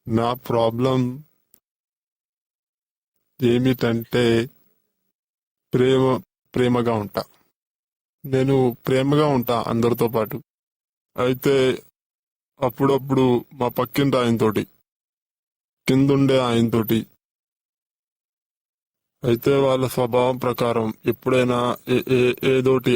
నా ప్రాబ్లం ఏమిటంటే ప్రేమగా ఉంటా. నేను ప్రేమగా ఉంటా అందరితో పాటు. అయితే అప్పుడప్పుడు మా పక్కింటి ఆయనతోటి, కిందుండే ఆయనతోటి, అయితే వాళ్ళ స్వభావం ప్రకారం ఎప్పుడైనా ఏదోటి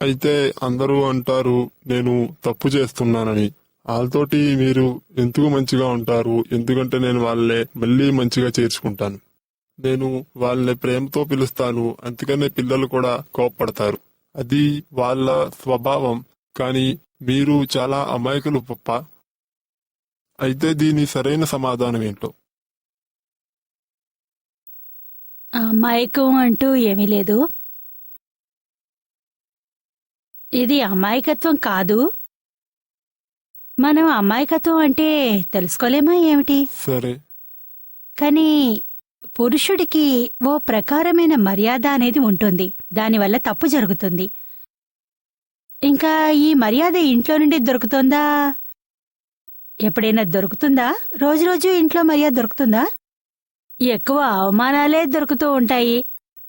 అయితే అందరూ అంటారు నేను తప్పు చేస్తున్నానని. వాళ్ళతోటి మీరు ఎందుకు మంచిగా ఉంటారు? ఎందుకంటే నేను వాళ్ళే మళ్ళీ మంచిగా చేర్చుకుంటాను. నేను వాళ్ళని ప్రేమతో పిలుస్తాను, అందుకనే పిల్లలు కూడా కోప్పడతారు. అది వాళ్ళ స్వభావం. కానీ మీరు చాలా అమాయకులు పప్ప. అయితే దీని సరైన సమాధానం ఏంటో? అమాయకం అంటూ ఏమీ లేదు. ఇది అమాయకత్వం కాదు. మనం అమాయకత్వం అంటే తెలుసుకోలేమా ఏమిటి? సరే, కానీ పురుషుడికి ఓ ప్రకారమైన మర్యాద అనేది ఉంటుంది. దానివల్ల తప్పు జరుగుతుంది. ఇంకా ఈ మర్యాద ఇంట్లో నుండి దొరుకుతుందా? ఎప్పుడైనా దొరుకుతుందా? రోజు ఇంట్లో మర్యాద దొరుకుతుందా? ఎక్కువ అవమానాలే దొరుకుతూ ఉంటాయి.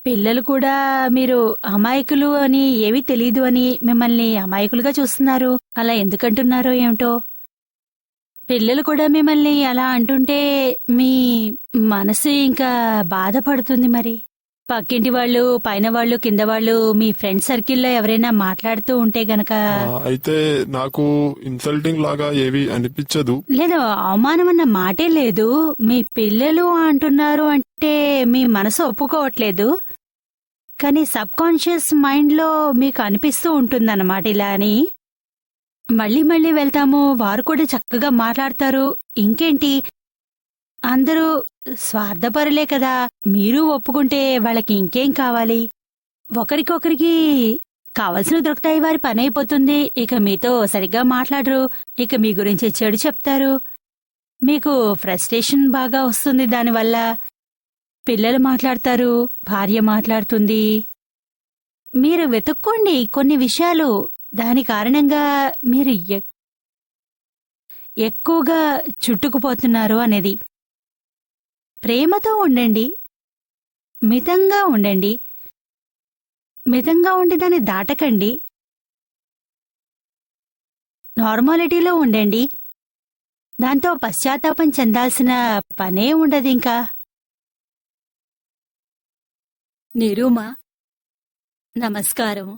పిల్లలు కూడా మీరు అమాయకులు అని ఏమీ తెలీదు అని మిమ్మల్ని అమాయకులుగా చూస్తున్నారు. అలా ఎందుకంటున్నారో ఏమిటో. పిల్లలు కూడా మిమ్మల్ని అలా అంటుంటే మీ మనసు ఇంకా బాధపడుతుంది. మరి పక్కింటి వాళ్ళు, పైన వాళ్ళు, కింద వాళ్ళు, మీ ఫ్రెండ్ సర్కిల్లో ఎవరైనా మాట్లాడుతూ ఉంటే గనక అయితే నాకు ఇన్సల్టింగ్ లాగా ఏవి అనిపించదు. లేదు, అవమానం అన్న మాటే లేదు. మీ పిల్లలు అంటున్నారు అంటే మీ మనసు ఒప్పుకోవట్లేదు. కానీ సబ్ కాన్షియస్ మైండ్ లో మీకు అనిపిస్తూ ఉంటుందన్నమాట ఇలా అని. మళ్ళీ వెళ్తాము, వారు కూడా చక్కగా మాట్లాడతారు. ఇంకేంటి, అందరూ స్వార్థపరులే కదా. మీరు ఒప్పుకుంటే వాళ్ళకి ఇంకేం కావాలి? ఒకరికొకరికి కావలసిన దొరుకుతాయి, వారి పని అయిపోతుంది. ఇక మీతో సరిగ్గా మాట్లాడరు, ఇక మీ గురించి చెడు చెప్తారు. మీకు ఫ్రస్ట్రేషన్ బాగా వస్తుంది దానివల్ల. పిల్లలు మాట్లాడతారు, భార్య మాట్లాడుతుంది. మీరు వెతుక్కోండి కొన్ని విషయాలు. దాని కారణంగా మీరు ఎక్కువగా చుట్టుకుపోతున్నారు అనేది. ప్రేమతో ఉండండి, మితంగా ఉండండి. మితంగా ఉండి దాన్ని దాటకండి. నార్మాలిటీలో ఉండండి. దాంతో పశ్చాత్తాపం చెందాల్సిన పనే ఉండదింకా. నిరూమా, నమస్కారం.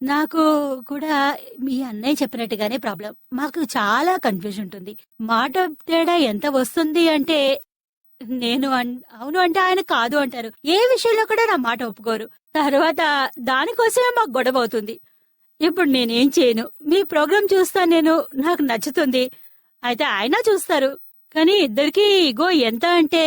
నాకు కూడా మీ అన్నయ్య చెప్పినట్టుగానే ప్రాబ్లం. మాకు చాలా కన్ఫ్యూజన్ ఉంటుంది. మాట తేడా ఎంత వస్తుంది అంటే నేను అవును అంటే ఆయన కాదు అంటారు. ఏ విషయంలో కూడా నా మాట ఒప్పుకోరు. తర్వాత దానికోసమే మాకు గొడవ అవుతుంది. ఇప్పుడు నేనేం చేయను? మీ ప్రోగ్రాం చూస్తా నేను, నాకు నచ్చుతుంది. అయితే ఆయన చూస్తారు. కానీ ఇద్దరికీ ఇగో ఎంత అంటే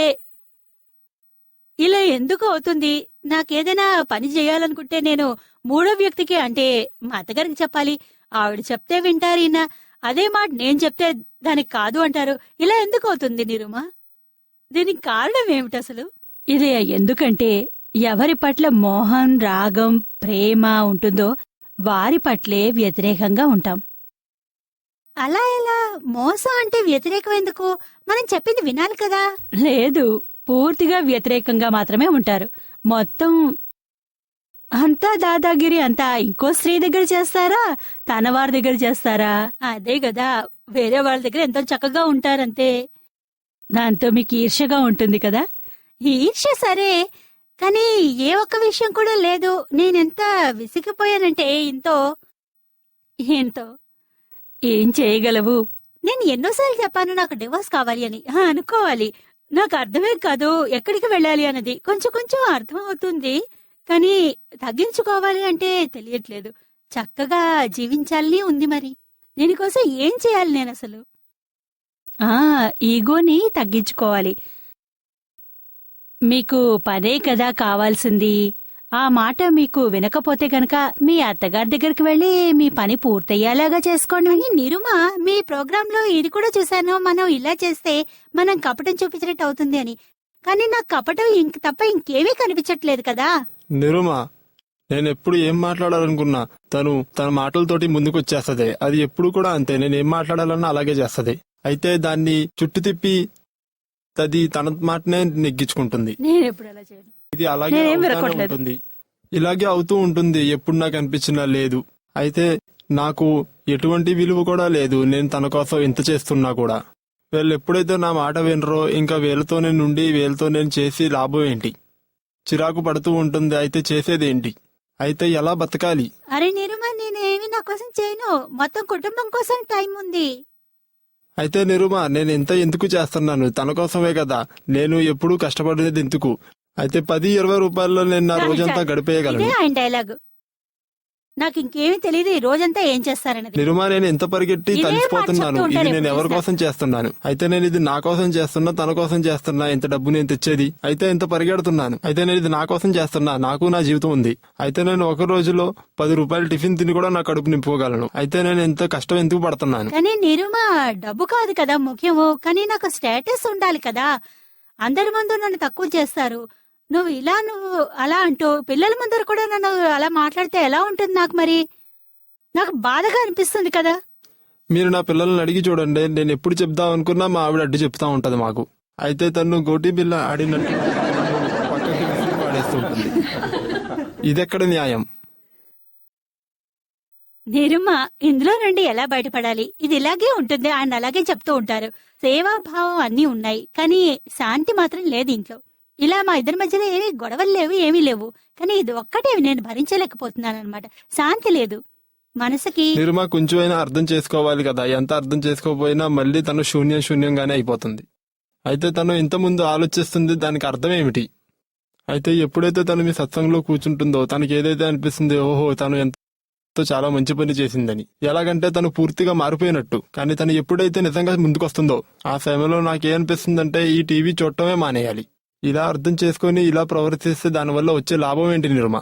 ఇలా ఎందుకు అవుతుంది? నాకేదైనా పని చేయాలనుకుంటే నేను మూడో వ్యక్తికి అంటే మా అత్తగారికి చెప్పాలి. ఆవిడ చెప్తే వింటారు ఈయన. అదే మాట నేను చెప్తే దానికి కాదు అంటారు. ఇలా ఎందుకు అవుతుంది నిరుమా? దీనికి కారణం ఏమిటి అసలు? ఇది ఎందుకంటే ఎవరి పట్ల మోహం, రాగం, ప్రేమ ఉంటుందో వారి పట్లే వ్యతిరేకంగా ఉంటాం. అలా ఎలా? మోసం అంటే వ్యతిరేకం ఎందుకు? మనం చెప్పింది వినాలి కదా. లేదు, పూర్తిగా వ్యతిరేకంగా మాత్రమే ఉంటారు. మొత్తం అంతా దాదాగిరి అంతా ఇంకో స్త్రీ దగ్గర చేస్తారా, తన వారి దగ్గర చేస్తారా? అదే కదా, వేరే వాళ్ళ దగ్గర ఎంతో చక్కగా ఉంటారంతే. దాంతో మీకు ఈర్ష్యగా ఉంటుంది కదా. ఈర్ష్య సరే, కానీ ఏ ఒక్క విషయం కూడా లేదు. నేనెంత విసిగిపోయానంటే ఏంతో ఏం చేయగలవు? నేను ఎన్నోసార్లు చెప్పాను నాకు డివోర్స్ కావాలి అని. అనుకోవాలి, నాకు అర్థమే కాదు ఎక్కడికి వెళ్ళాలి అన్నది. కొంచెం అర్థం అవుతుంది, కానీ తగ్గించుకోవాలి అంటే తెలియట్లేదు. చక్కగా జీవించాలని ఉంది. మరి దీనికోసం ఏం చేయాలి నేను అసలు? ఈగోని తగ్గించుకోవాలి. మీకు పనే కదా కావాల్సింది. ఆ మాట మీకు వినకపోతే గనక మీ అత్తగారి దగ్గరికి వెళ్లి మీ పని పూర్తయ్యేలాగా చేసుకోండి. నిరుమా, మీ ప్రోగ్రాంలో ఇది కూడా చూశాను, మనం ఇలా చేస్తే మనం కపటం చూపించినట్టు అవుతుంది అని. కానీ నాకు కపటం తప్ప ఇంకేమీ కనిపించట్లేదు కదా. నిరుమా, నేనెప్పుడు ఏం మాట్లాడాలనుకున్నా తన మాటలతోటి ముందుకు వచ్చేస్తది. అది ఎప్పుడు కూడా అంతే. నేనేం మాట్లాడాలన్నా అలాగే చేస్తది. అయితే దాన్ని చుట్టు తిప్పి అది తన మాటనే నెగ్గించుకుంటుంది. నేను ఎప్పుడు అలా చేయను. ఇది అలాగే నేనేం అవుతానే విరగొట్టలేదు. ఉంటుంది. ఇలాగే అవుతూ ఉంటుంది. ఎప్పుడు నాకు అనిపించినా లేదు. అయితే నాకు ఎటువంటి విలువ కూడా లేదు. నేను తన కోసం ఇంత చేస్తున్నా కూడా వీళ్ళు ఎప్పుడైతే నా మాట వినరో ఇంకా వీళ్ళతో నేను ఉండి వీళ్ళతో నేను చేసి లాభం ఏంటి? చిరాకు పడుతూ ఉంటుంది. అయితే చేసేదేంటి? అయితే ఎలా బతకాలి? అరే నిరుమా, నేనేమి నా కోసం చేయను. మొత్తం కుటుంబం కోసం టైం ఉంది. అయితే నిరుమా, నేను ఇంత ఎందుకు చేస్తున్నాను? తన కోసమే కదా. నేను ఎప్పుడూ కష్టపడేది ఎందుకు? అయితే 10-20 రూపాయల్లో నేను నా రోజంతా ఇదే గడిపేయగలను. ఆయన డైలాగ్. నాకు ఇంకేమీ తెలియదు ఈ రోజంతా ఏం చేస్తారన్నది. నిరుమా, నేను ఎంత పరిగెట్టి ఇదే మాట తలిసిపోతున్నాను. చెప్తూ ఇది ఉంటారు నేను ఎవరి ఎప్పుడు కోసం చేస్తున్నాను? అయితే నేను ఇది నా కోసం చేస్తున్నా, తన కోసం చేస్తున్నా. ఇంత డబ్బు నేను తెచ్చేది. అయితే ఇంత పరిగెడుతున్నాను. అయితే నేను ఇది నా కోసం చేస్తున్నా. నాకు నా జీవితం ఉంది. అయితే నేను ఒక రోజులో 10 రూపాయలు టిఫిన్ తిని కూడా నా కడుపు నింపుకోగలను. అయితే నేను ఎంత కష్టం ఎందుకు పడుతున్నాను? కానీ నిరుమా, డబ్బు కాదు కదా ముఖ్యము. కానీ నాకు స్టేటస్ ఉండాలి కదా. అందరి ముందు నన్ను తక్కువ చేస్తారు. నువ్వు అలా అంటూ పిల్లల ముందర కూడా నన్ను అలా మాట్లాడితే ఎలా ఉంటుంది? నాకు బాధగా అనిపిస్తుంది కదా. మీరు నా పిల్లల్ని అడిగి చూడండి. నేను ఎప్పుడు చెప్దాం అనుకున్నా మా ఆవిడ అడ్డు చెప్తా ఉంటది మాకు. అయితే తను గోటి బిల్ల ఆడినట్టు పక్కకి విసిరి పాడేస్తుంటుంది. ఇదెక్కడ న్యాయం? నిరుమా, ఇందులో నుండి ఎలా బయటపడాలి? ఇది ఇలాగే ఉంటుంది. ఆయన అలాగే చెప్తూ ఉంటారు. సేవాభావం అన్నీ ఉన్నాయి, కానీ శాంతి మాత్రం లేదు ఇంట్లో. ఇలా మా ఇద్దరి మధ్యలో ఏమీ గొడవలు లేవు, ఏమీ లేవు. కానీ ఇది ఒక్కటే నేను భరించలేకపోతున్నాను అనమాట. శాంతి లేదు మనసుకి. నిర్మా, కొంచెమైనా అర్థం చేసుకోవాలి కదా. ఎంత అర్థం చేసుకోకపోయినా మళ్ళీ తను శూన్యంగానే అయిపోతుంది. అయితే తను ఇంత ముందు ఆలోచిస్తుంది, దానికి అర్థం ఏమిటి? అయితే ఎప్పుడైతే తను మీ సత్సంగంలో కూర్చుంటుందో తనకి ఏదైతే అనిపిస్తుంది, ఓహో తను ఎంతో చాలా మంచి పని చేసిందని. ఎలాగంటే తను పూర్తిగా మారిపోయినట్టు. కానీ తను ఎప్పుడైతే నిజంగా ముందుకొస్తుందో ఆ సమయంలో నాకేమనిపిస్తుందంటే ఈ టీవీ చూడటమే మానేయాలి. ఇలా అర్థం చేసుకుని ఇలా ప్రవర్తిస్తే దానివల్ల వచ్చే లాభం ఏంటి నిర్మా?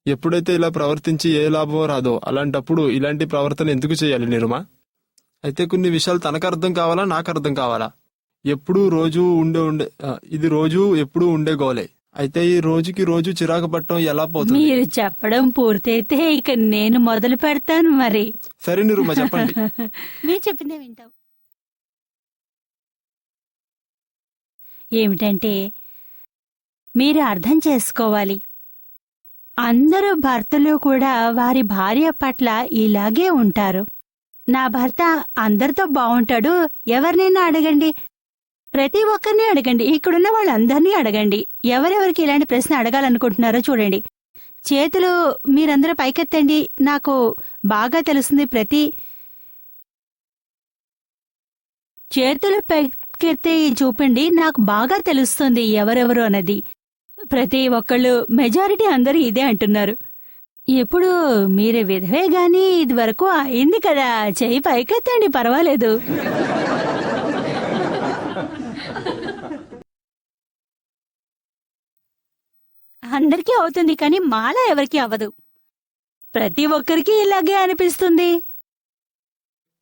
ఎప్పుడైతే ఇలా ప్రవర్తించి ఏ లాభం రాదో అలాంటప్పుడు ఇలాంటి ప్రవర్తన ఎందుకు చేయాలి నిర్మా? అయితే కొన్ని విషయాలు తనకు అర్థం కావాలా, నాకు అర్థం కావాలా? ఎప్పుడూ ఇది రోజు ఎప్పుడూ ఉండే గోలే. అయితే ఈ రోజుకి రోజు చిరాకు పట్టడం ఎలా పోతుంది? మీరు చెప్పడం పూర్తయితే ఇక నేను మొదలు పెడతాను. మరి సరే నిర్మా, చెప్పండి. మీరు చెప్పిందే వింటాం. ఏమిటంటే మీరు అర్థం చేసుకోవాలి, అందరూ భర్తలు కూడా వారి భార్య పట్ల ఇలాగే ఉంటారు. నా భర్త అందరితో బావుంటాడు, ఎవరినైనా అడగండి, ప్రతి ఒక్కరిని అడగండి, ఇక్కడున్న వాళ్ళందరినీ అడగండి. ఎవరెవరికి ఇలాంటి ప్రశ్న అడగాలనుకుంటున్నారో చూడండి. చేతులు మీరందరూ పైకెత్తండి. నాకు బాగా తెలుస్తుంది. చేతులు పైకెత్తి చూపండి. నాకు బాగా తెలుస్తుంది ఎవరెవరు అన్నది. ప్రతి ఒక్కళ్ళు, మెజారిటీ అందరూ ఇదే అంటున్నారు. ఇప్పుడు మీరే విధవే గాని ఇది వరకు అయింది కదా, చెయ్యి పైకెత్తండి, పర్వాలేదు. అందరికీ అవుతుంది, కానీ మాలా ఎవరికీ అవ్వదు. ప్రతి ఒక్కరికి ఇలాగే అనిపిస్తుంది.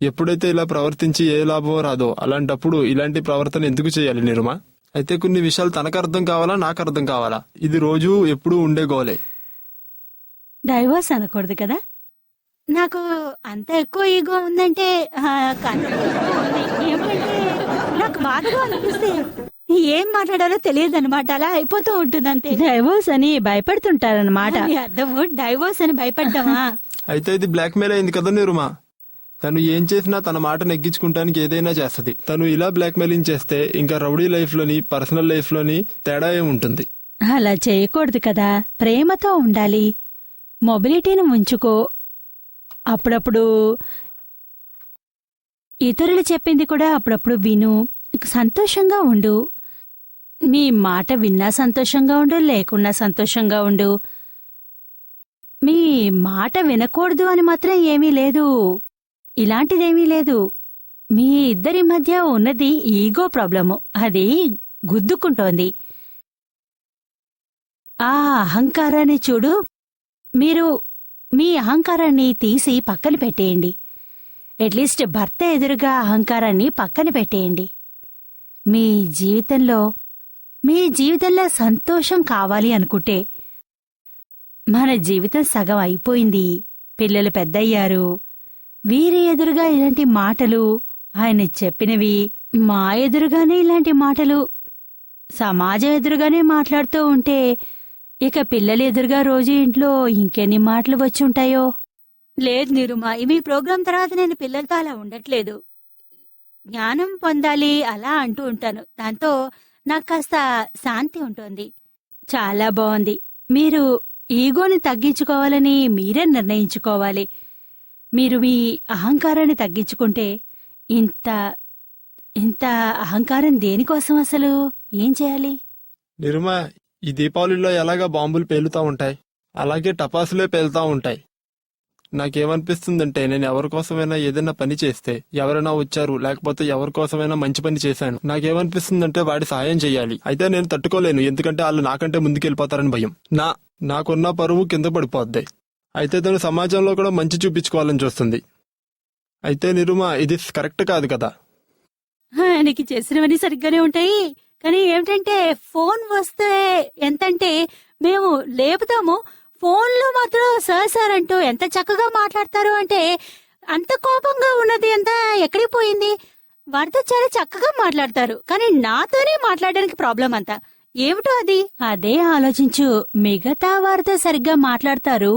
ఎప్పుడైతే ఇలా ప్రవర్తించి ఏ లాభం రాదో అలాంటప్పుడు ఇలాంటి ప్రవర్తన ఎందుకు చేయాలి నిర్మా? అయితే కొన్ని విషయాలు తనకు అర్థం కావాలా, నాకు అర్థం కావాలా? ఇది రోజు ఎప్పుడూ ఉండే గోలే. డైవర్స్ అనకూడదు కదా. నాకు అంత ఎక్కువ ఈగో ఉందంటే ఏమంటే నాకు బాధగా అనిపిస్తే ఏం మాట్లాడాలో తెలియదు అనమాట. అలా అయిపోతూ ఉంటుంది అంతే. డైవోర్స్ అని భయపడుతుంటారనమాట. అర్థము డైవోర్స్ అని భయపడ్డామా? అయితే ఇది బ్లాక్ మెయిల్ అయింది కదా నిర్మా. తను ఏం చేసినా తన మాట నెగ్గించుకుంటానికి ఏదైనా చేస్తది. తను ఇలా బ్లాక్ మెయిలింగ్ చేస్తే ఇంకా రౌడీ లైఫ్ లోని పర్సనల్ లైఫ్ లోని తేడా ఏముంటుంది? అలా చేయకూడదు కదా. ప్రేమతో ఉండాలి, మొబిలిటీని ఉంచుకో. అప్పుడప్పుడు ఇతరులు చెప్పింది కూడా అప్పుడప్పుడు విను, సంతోషంగా ఉండు. మీ మాట విన్నా సంతోషంగా ఉండు, లేకున్నా సంతోషంగా ఉండు. మీ మాట వినకూడదు అని మాత్రం ఏమీ లేదు, ఇలాంటిదేమీ లేదు. మీ ఇద్దరి మధ్య ఉన్నది ఈగో ప్రాబ్లము. అది గుద్దుకుంటోంది. ఆ అహంకారాన్ని చూడు. మీరు మీ అహంకారాన్ని తీసి పక్కన పెట్టేయండి. అట్లీస్ట్ భర్త ఎదురుగా అహంకారాన్ని పక్కన పెట్టేయండి. మీ జీవితంలో సంతోషం కావాలి అనుకుంటే, మన జీవితం సగం అయిపోయింది, పిల్లలు పెద్దయ్యారు, వీరి ఎదురుగా ఇలాంటి మాటలు ఆయన చెప్పినవి మా ఎదురుగానే ఇలాంటి మాటలు సమాజం ఎదురుగానే మాట్లాడుతూ ఉంటే ఇక పిల్లలు ఎదురుగా రోజు ఇంట్లో ఇంకెన్ని మాటలు వచ్చుంటాయో. లేదు నిరుమా, మీ ప్రోగ్రాం తర్వాత నేను పిల్లలతో అలా ఉండట్లేదు. జ్ఞానం పొందాలి అలా అంటూ ఉంటాను. దాంతో నాకు కాస్త శాంతి ఉంటుంది. చాలా బాగుంది. మీరు ఈగోని తగ్గించుకోవాలని మీరే నిర్ణయించుకోవాలి. మీరు మీ అహంకారాన్ని తగ్గించుకుంటే ఇంత ఇంత అహంకారం దేనికోసం? అసలు ఏం చేయాలి? నిరుమా, ఈ దీపావళిలో ఎలాగా బాంబులు పేలుతా ఉంటాయి, అలాగే టపాసులే పేలుతా ఉంటాయి. నాకేమనిపిస్తుందంటే నేను ఎవరికోసమైనా ఏదైనా పని చేస్తే, ఎవరైనా వచ్చారు లేకపోతే ఎవరికోసమైనా మంచి పని చేశాను, నాకేమనిపిస్తుందంటే వాడి సాయం చేయాలి. అయితే నేను తట్టుకోలేను, ఎందుకంటే వాళ్ళు నాకంటే ముందుకెళ్ళిపోతారని భయం. నాకున్న పరువు కింద పడిపోద్ది. అయితే తను సమాజంలో కూడా మంచి చూపించుకోవాలని చూస్తుంది. అయితే నిరుమా, ఇది కరెక్ట్ కాదు కదా. ఆయనకి చేసినవన్నీ సరిగ్గానే ఉంటాయి. కానీ ఏమిటంటే ఫోన్ వస్తే ఎంతంటే మేము లేపుతాము, ఫోన్లో మాత్రం సార్ అంటూ ఎంత చక్కగా మాట్లాడతారు అంటే అంత కోపంగా ఉన్నది అంతా ఎక్కడికి పోయింది? వారితో చాలా చక్కగా మాట్లాడతారు, కానీ నాతోనే మాట్లాడడానికి ప్రాబ్లం అంతా ఏమిటో అది. అదే ఆలోచించు. మిగతా వారితో సరిగ్గా మాట్లాడతారు,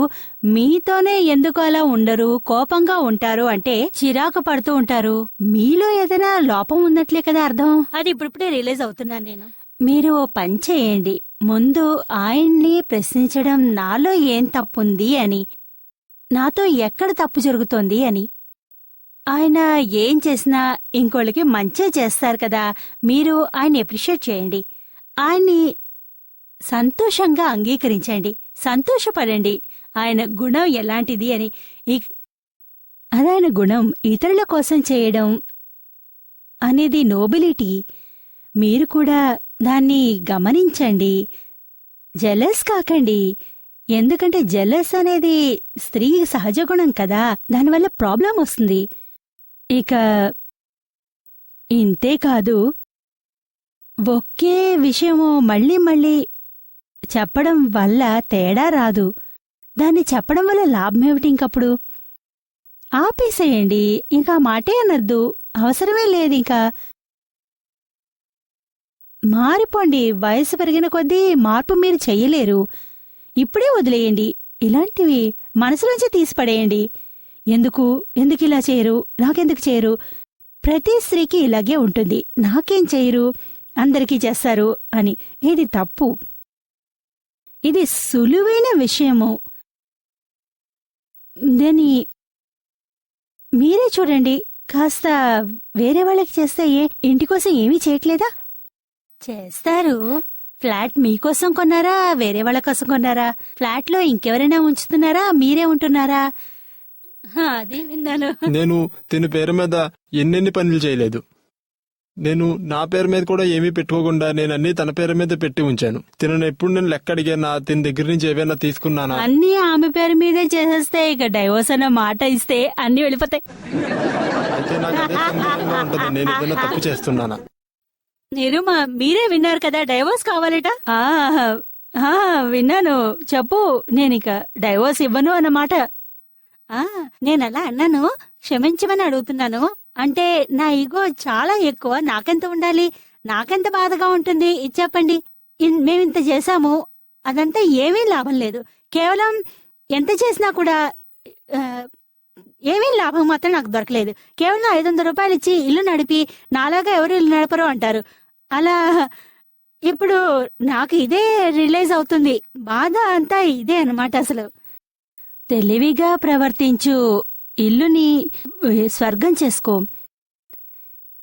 మీతోనే ఎందుకు అలా ఉండరు, కోపంగా ఉంటారు అంటే చిరాకు పడుతూ ఉంటారు. మీలో ఏదైనా లోపం ఉన్నట్లే కదా అర్థం. అది ఇప్పుడిప్పుడే రియలైజ్ అవుతున్నాను నేను. మీరు ఓ పని చేయండి, ముందు ఆయన్ని ప్రశ్నించడం నాలో ఏం తప్పుంది అని, నాతో ఎక్కడ తప్పు జరుగుతోంది అని. ఆయన ఏం చేసినా ఇంకోళ్ళకి మంచే చేస్తారు కదా. మీరు ఆయన అప్రిషియేట్ చేయండి, ఆయన్ని సంతోషంగా అంగీకరించండి, సంతోషపడండి. ఆయన గుణం ఎలాంటిది అని. అదాయన గుణం ఇతరుల కోసం చేయడం అనేది నోబిలిటీ. మీరు కూడా దాన్ని గమనించండి, జెలస్ కాకండి. ఎందుకంటే జెలస్ అనేది స్త్రీ సహజ గుణం కదా, దానివల్ల ప్రాబ్లం వస్తుంది. ఇక ఇంతే కాదు, ఒకే విషయము మళ్ళీ మళ్ళీ చెప్పడం వల్ల తేడా రాదు. దాన్ని చెప్పడం వల్ల లాభమేమిటి? ఇంకప్పుడు ఆపేసేయండి, ఇంకా మాటే అనద్దు, అవసరమే లేదు. ఇంకా మారిపోండి. వయసు పెరిగిన కొద్దీ మార్పు మీరు చెయ్యలేరు. ఇప్పుడే వదిలేయండి. ఇలాంటివి మనసులోంచి తీసిపడేయండి. ఎందుకు ఇలా చేయరు, నాకెందుకు చేయరు, ప్రతి స్త్రీకి ఇలాగే ఉంటుంది, నాకేం చేయరు, అందరికీ చేస్తారు అని. ఇది తప్పు. ఇది సులువైన విషయము. దాన్ని మీరే చూడండి. కాస్త వేరే వాళ్ళకి చేస్తే ఇంటికోసం ఏమీ చేయట్లేదా? చేస్తారు. ఫ్లాట్ మీకోసం కొన్నారా, వేరే వాళ్ళ కోసం కొన్నారా? ఫ్లాట్లో ఇంకెవరైనా ఉంచుతున్నారా, మీరే ఉంటున్నారా? అది విన్నాను. నేను తిని పేరు మీద ఎన్నెన్ని పనులు చేయలేదు. నేను నా పేరు మీద కూడా ఏమీ పెట్టుకోకుండా నేను అన్ని తన పేరు మీద పెట్టి ఉంచాను. తినను ఎప్పుడు నేను లెక్క అడిగానా, తిన దగ్గర నుంచి ఏవైనా తీసుకున్నానా? అన్ని ఆమె పేరు మీదే చేసేస్తే ఇక డైవోర్స్ అన్న మాట ఇస్తే అన్ని వెళ్ళిపోతాయి. అయితే నాకు అదే సందేహంగా ఉంటది, నేను ఏదైనా తప్పు చేస్తున్నానా? నిరుమా, మీరే విన్నారు కదా, డైవోర్స్ కావాలట. విన్నాను. చెప్పు. నేనిక డైవోర్స్ ఇవ్వను అన్నమాట. నేనలా అన్నాను, క్షమించమని అడుగుతున్నాను. అంటే నా ఈగో చాలా ఎక్కువ. నాకెంత ఉండాలి, నాకెంత బాధగా ఉంటుంది ఇది చెప్పండి. మేమింత చేశాము, అదంతా ఏమీ లాభం లేదు. కేవలం ఎంత చేసినా కూడా ఏమీ లాభం మాత్రం నాకు దొరకలేదు. కేవలం 500 రూపాయలు ఇచ్చి ఇల్లు నడిపి నాలాగా ఎవరు ఇల్లు నడపరు అంటారు. అలా ఇప్పుడు నాకు ఇదే రిలైజ్ అవుతుంది. బాధ అంతా ఇదే అన్నమాట. అసలు తెలివిగా ప్రవర్తించు, ఇల్లుని స్వర్గం చేసుకో.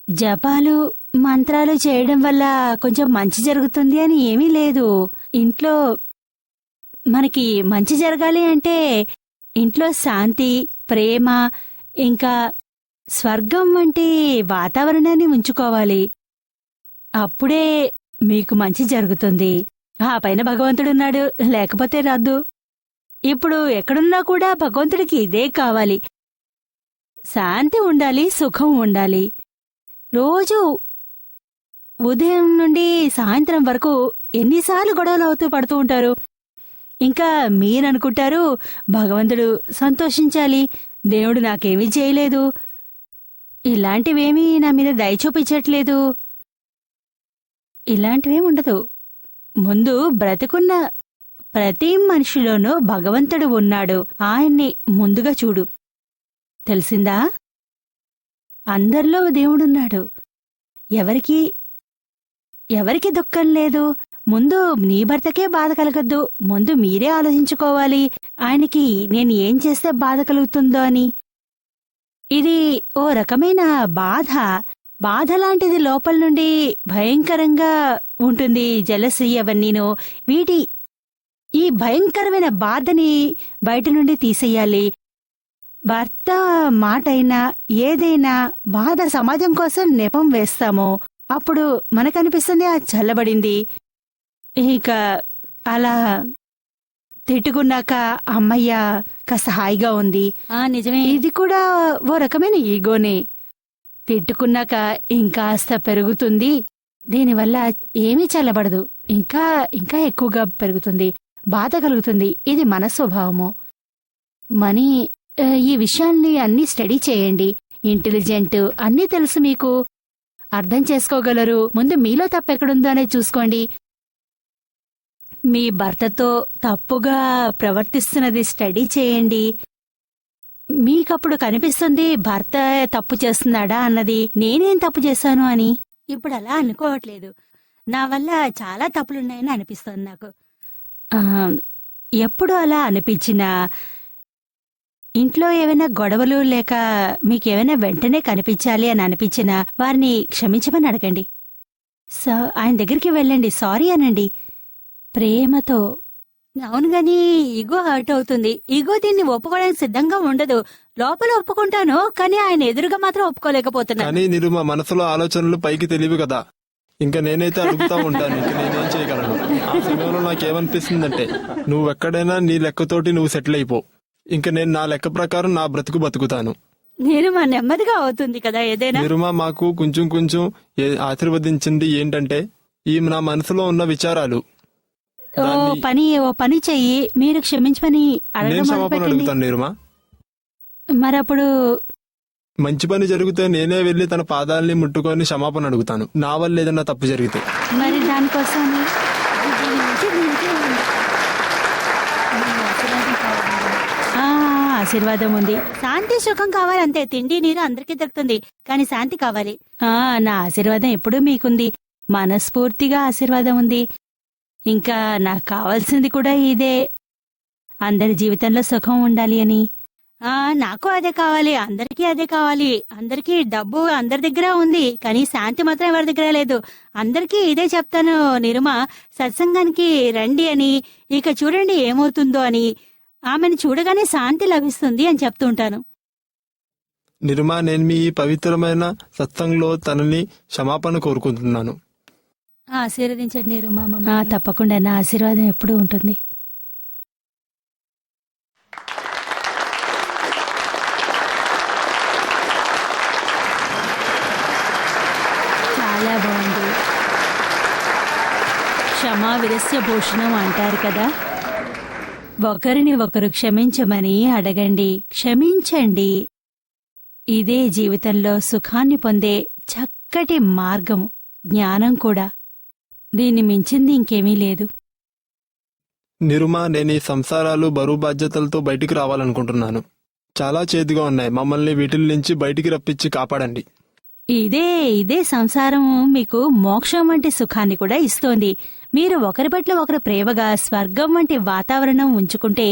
జపాలు మంత్రాలు చేయడం వల్ల కొంచెం మంచి జరుగుతుంది అని ఏమీ లేదు. ఇంట్లో మనకి మంచి జరగాలి అంటే ఇంట్లో శాంతి, ప్రేమ, ఇంకా స్వర్గం వంటి వాతావరణాన్ని ఉంచుకోవాలి. అప్పుడే మీకు మంచి జరుగుతుంది. ఆ పైన భగవంతుడున్నాడు, లేకపోతే రాదు. ఇప్పుడు ఎక్కడున్నా కూడా భగవంతుడికి ఇదే కావాలి. శాంతి ఉండాలి, సుఖం ఉండాలి. రోజు ఉదయం నుండి సాయంత్రం వరకు ఎన్నిసార్లు గొడవలు అవుతూ పడుతూ ఉంటారు. ఇంకా మీరనుకుంటారు భగవంతుడు సంతోషించాలి, దేవుడు నాకేమీ చేయలేదు. ఇలాంటివేమీ నా మీద దయ చూపించట్లేదు. ఇలాంటివేం ఉండదు. ముందు బ్రతికున్న ప్రతి మనిషిలోనూ భగవంతుడు ఉన్నాడు. ఆయన్ని ముందుగా చూడు. తెలిసిందా? అందరిలో దేవుడున్నాడు. ఎవరికి దుఃఖం లేదు. ముందు నీ భర్తకే బాధ కలగద్దు. ముందు మీరే ఆలోచించుకోవాలి, ఆయనకి నేను ఏం చేస్తే బాధ కలుగుతుందో అని. ఇది ఓ రకమైన బాధ లాంటిది. లోపల నుండి భయంకరంగా ఉంటుంది. జలసి అవన్నీను. ఈ భయంకరమైన బాధని బయట నుండి తీసేయాలి. భర్త మాటైనా ఏదైనా బాధ సమాజం కోసం నెపం వేస్తాము. అప్పుడు మనకనిపిస్తుంది ఆ చల్లబడింది. ఇక అలా తిట్టుకున్నాక అమ్మయ్య కాస్త హాయిగా ఉంది. నిజమే, ఇది కూడా ఓ రకమైన ఈగోనే. తిట్టుకున్నాక ఇంకాస్త పెరుగుతుంది. దీనివల్ల ఏమీ చల్లబడదు, ఇంకా ఎక్కువగా పెరుగుతుంది, బాధ కలుగుతుంది. ఇది మన స్వభావము. ఈ విషయాల్ని అన్నీ స్టడీ చేయండి. ఇంటెలిజెంట్, అన్నీ తెలుసు మీకు, అర్థం చేసుకోగలరు. ముందు మీలో తప్పెక్కడుందో అనేది చూసుకోండి. మీ భర్తతో తప్పుగా ప్రవర్తిస్తున్నది స్టడీ చేయండి. మీకప్పుడు కనిపిస్తుంది భర్త తప్పు చేస్తున్నాడా అన్నది. నేనేం తప్పు చేశాను అని. ఇప్పుడు అలా అనుకోవట్లేదు. నా వల్ల చాలా తప్పులున్నాయని అనిపిస్తోంది నాకు. ఎప్పుడు అలా అనిపించినా, ఇంట్లో ఏమైనా గొడవలు లేక మీకేమైనా వెంటనే కనిపించాలి అని అనిపించినా వారిని క్షమించమని అడగండి. ఆయన దగ్గరికి వెళ్ళండి, సారీ అనండి ప్రేమతో. అవును గాని ఈగో హర్ట్ అవుతుంది. ఈగో దీన్ని ఒప్పుకోవడానికి సిద్ధంగా ఉండదు. లోపల ఒప్పుకుంటాను, కానీ ఆయన ఎదురుగా మాత్రం ఒప్పుకోలేకపోతున్నాను. కానీ నిరుమ మనసులో ఆలోచనలు పైకి తెలియవు కదా. ఇంకా నేనైతే అడుగుతా ఉంటాను, ఇంక నేనేం చేయగలను. ఆ సమయంలో నాకేమనిపిస్తుందంటే, నువ్వెక్కడైనా నీ లెక్కతోటి నువ్వు సెటిల్ అయిపో. ఇంక నేను నా లెక్క ప్రకారం నా బ్రతుకు బతుకుతాను. నిరుమా నెమ్మదిగా అవుతుంది కదా ఏదైనా. నిరుమ మాకు కొంచెం ఆశీర్వదించింది ఏంటంటే, ఈ నా మనసులో ఉన్న విచారాలు. ఓ పని చెయ్యి, మీరు క్షమించమని నేను క్షమాపణ అడుగుతాను నిరుమ. మరప్పుడు మంచి పని జరిగితే నేనే వెళ్లి తన పాదాలని ముట్టుకొని క్షమాపణ అడుగుతాను, నా వల్ల ఏదన్నా తప్పు జరిగితే. మరి దానికోసం ఆశీర్వాదం ఉంది. శాంతి సుఖం కావాలంతే. తిండి నీరు అందరికీ దొరుకుతుంది, కానీ శాంతి కావాలి. నా ఆశీర్వాదం ఎప్పుడూ మీకుంది. మనస్ఫూర్తిగా ఆశీర్వాదం ఉంది. ఇంకా నాకు కావాల్సింది కూడా ఇదే, అందరి జీవితంలో సుఖం ఉండాలి అని. నాకు అదే కావాలి, అందరికీ అదే కావాలి. అందరికీ డబ్బు అందరి దగ్గర ఉంది, కానీ శాంతి మాత్రం ఎవరి దగ్గర లేదు. అందరికీ ఇదే చెప్తాను నిరుమ, సత్సంగానికి రండి అని. ఇక చూడండి ఏమవుతుందో అని. ఆమెను చూడగానే శాంతి లభిస్తుంది అని చెప్తుంటాను. నిరుమ, నేను మీ పవిత్రమైన సత్సంగంలో తనని క్షమాపణ కోరుకుంటున్నాను. ఆశీర్వదించండి నిరుమ. తప్పకుండా, నా ఆశీర్వాదం ఎప్పుడూ ఉంటుంది. చాలా బాగుంది. క్షమా విరస్య భూషణం అంటారు కదా. ఒకరిని ఒకరు క్షమించమని అడగండి, క్షమించండి. ఇదే జీవితంలో సుఖాన్ని పొందే చక్కటి మార్గము, జ్ఞానం కూడా. దీన్ని మించింది ఇంకేమీ లేదు. నిరుమ, నేను ఈ సంసారాలు బరువు బాధ్యతలతో బయటికి రావాలనుకుంటున్నాను. చాలా చేదుగా ఉన్నాయి. మమ్మల్ని వీటిల నుంచి బయటికి రప్పించి కాపాడండి. ఇదే సంసారము మీకు మోక్షం వంటి సుఖాన్ని కూడా ఇస్తోంది. మీరు ఒకరి పట్ల ఒకరు ప్రేమగా స్వర్గం వంటి వాతావరణం ఉంచుకుంటే,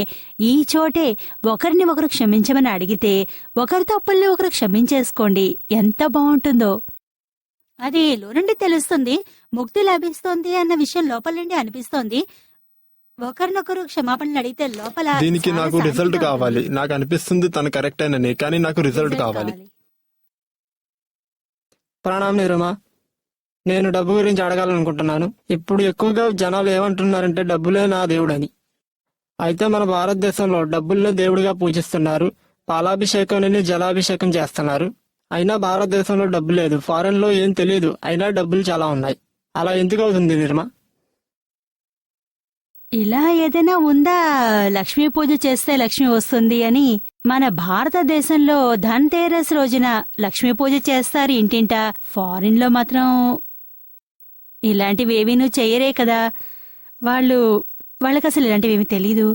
ఈ చోటే ఒకరిని ఒకరు క్షమించమని అడిగితే, ఒకరి తప్పుల్ని ఒకరు క్షమించేసుకోండి. ఎంత బాగుంటుందో. అది లోనుండి తెలుస్తుంది. ముక్తి లభిస్తోంది అన్న విషయం లోపల నుండి అనిపిస్తోంది. ఒకరినొకరు క్షమాపణలు అడిగితే లోపల దీనికి నాకు రిజల్ట్ కావాలి. నాకు అనిపిస్తుంది తను కరెక్ట్ అయినని, కానీ నాకు రిజల్ట్ కావాలి. ప్రణామం నిరుమ, నేను డబ్బు గురించి అడగాలనుకుంటున్నాను. ఇప్పుడు ఎక్కువగా జనాలు ఏమంటున్నారంటే డబ్బులే నా దేవుడని. అయితే మన భారతదేశంలో డబ్బుల్నే దేవుడిగా పూజిస్తున్నారు. పాలాభిషేకం జలాభిషేకం చేస్తున్నారు. అయినా భారతదేశంలో డబ్బు లేదు. ఫారెన్ లో ఏం తెలియదు, అయినా డబ్బులు చాలా ఉన్నాయి. అలా ఎందుకు అవుతుంది నిరుమ? ఇలా ఏదైనా ఉందా లక్ష్మీ పూజ చేస్తే లక్ష్మి వస్తుంది అని? మన భారతదేశంలో ధన్తేరస్ రోజున లక్ష్మీ పూజ చేస్తారు ఇంటింటా. ఫారిన్ లో మాత్రం ఇలాంటివేవీనూ చెయ్యరే కదా. వాళ్ళకసలు ఇలాంటివేమీ తెలీదు.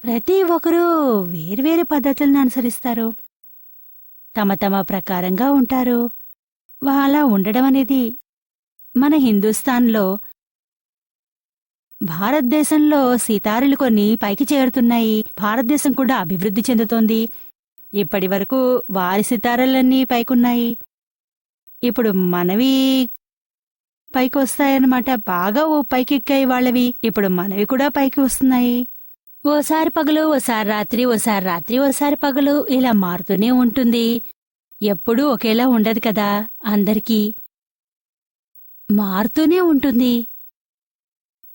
ప్రతి ఒక్కరూ వేర్వేరు పద్ధతులను అనుసరిస్తారు, తమ తమ ప్రకారంగా ఉంటారు. అలా ఉండడం అనేది మన హిందూస్థాన్లో, భారతదేశంలో సితారులు కొన్ని పైకి చేరుతున్నాయి. భారతదేశం కూడా అభివృద్ధి చెందుతోంది. ఇప్పటి వరకు వారి సితారాలన్నీ పైకున్నాయి. ఇప్పుడు మనవి పైకి వస్తాయన్నమాట. బాగా పైకెక్కాయి వాళ్ళవి. ఇప్పుడు మనవి కూడా పైకి వస్తున్నాయి. ఓసారి పగలు, ఓసారి రాత్రి, ఓసారి రాత్రి, ఓసారి పగలు, ఇలా మారుతూనే ఉంటుంది. ఎప్పుడూ ఒకేలా ఉండదు కదా. అందరికీ మారుతూనే ఉంటుంది.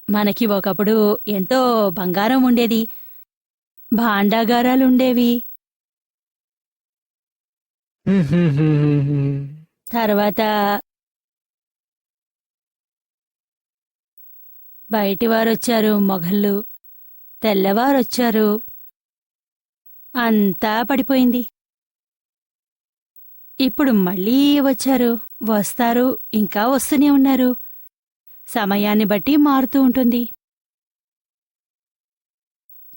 మనకి ఒకప్పుడు ఎంతో బంగారం ఉండేది, భాండాగారాలుండేవి. తర్వాత బయటివారొచ్చారు, మొఘళ్ళు. తెల్లవారొచ్చారు, అంతా పడిపోయింది. ఇప్పుడు మళ్ళీ వచ్చారు, వస్తారు, ఇంకా వస్తూనే ఉన్నారు. సమయాన్ని బట్టి మారుతూ ఉంటుంది.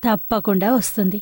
తప్పకుండా వస్తుంది.